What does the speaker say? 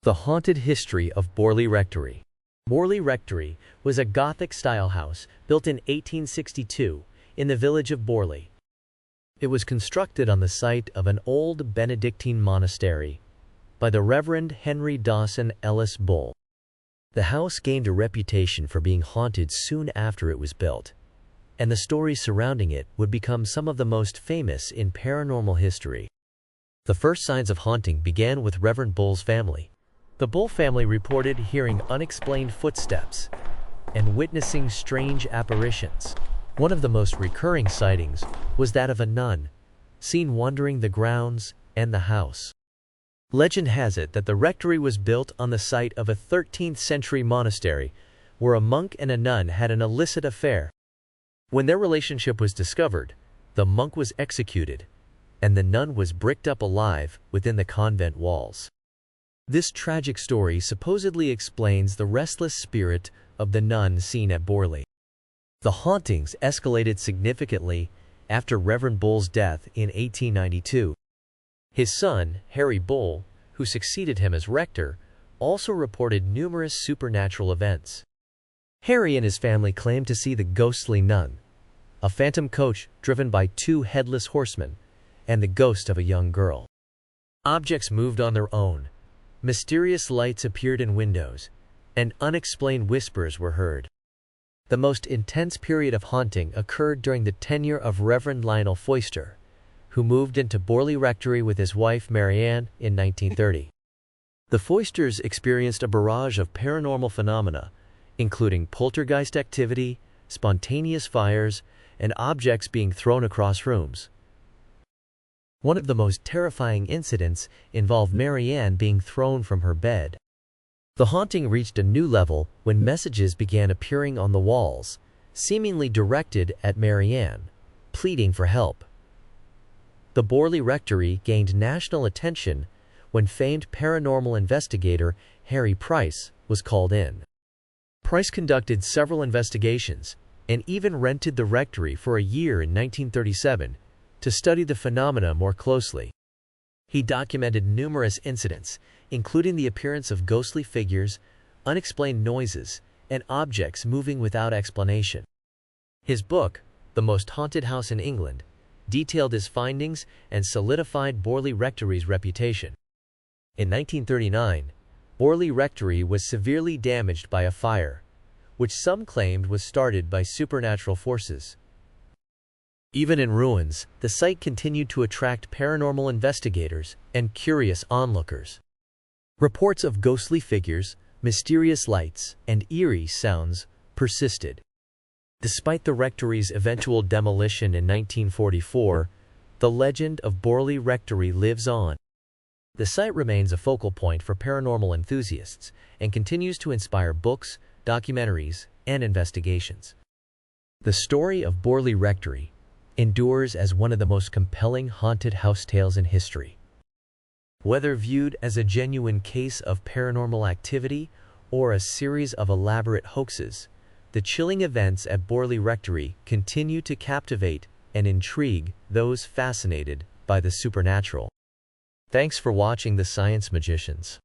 The haunted history of Borley Rectory. Borley Rectory was a Gothic-style house built in 1862 in the village of Borley. It was constructed on the site of an old Benedictine monastery by the Reverend Henry Bull. The house gained a reputation for being haunted soon after it was built, and the stories surrounding it would become some of the most famous in paranormal history. The first signs of haunting began with Reverend Bull's family. The Bull family reported hearing unexplained footsteps and witnessing strange apparitions. One of the most recurring sightings was that of a nun, seen wandering the grounds and the house. Legend has it that the rectory was built on the site of a 13th-century monastery where a monk and a nun had an illicit affair. When their relationship was discovered, the monk was executed, and the nun was bricked up alive within the convent walls. This tragic story supposedly explains the restless spirit of the nun seen at Borley. The hauntings escalated significantly after Reverend Bull's death in 1892. His son, Henry Bull, who succeeded him as rector, also reported numerous supernatural events. Henry and his family claimed to see the ghostly nun, a phantom coach driven by two headless horsemen, and the ghost of a young girl. Objects moved on their own. Mysterious lights appeared in windows, and unexplained whispers were heard. The most intense period of haunting occurred during the tenure of Reverend Lionel Foyster, who moved into Borley Rectory with his wife Marianne in 1930. The Foysters experienced a barrage of paranormal phenomena, including poltergeist activity, spontaneous fires, and objects being thrown across rooms. One of the most terrifying incidents involved Marianne being thrown from her bed. The haunting reached a new level when messages began appearing on the walls, seemingly directed at Marianne, pleading for help. The Borley Rectory gained national attention when famed paranormal investigator Harry Price was called in. Price conducted several investigations and even rented the rectory for a year in 1937 to study the phenomena more closely. He documented numerous incidents, including the appearance of ghostly figures, unexplained noises, and objects moving without explanation. His book, The Most Haunted House in England, detailed his findings and solidified Borley Rectory's reputation. In 1939, Borley Rectory was severely damaged by a fire, which some claimed was started by supernatural forces. Even in ruins, the site continued to attract paranormal investigators and curious onlookers. Reports of ghostly figures, mysterious lights, and eerie sounds persisted. Despite the rectory's eventual demolition in 1944, the legend of Borley Rectory lives on. The site remains a focal point for paranormal enthusiasts and continues to inspire books, documentaries, and investigations. The story of Borley Rectory endures as one of the most compelling haunted house tales in history. Whether viewed as a genuine case of paranormal activity or a series of elaborate hoaxes, the chilling events at Borley Rectory continue to captivate and intrigue those fascinated by the supernatural. Thanks for watching The Science Magicians.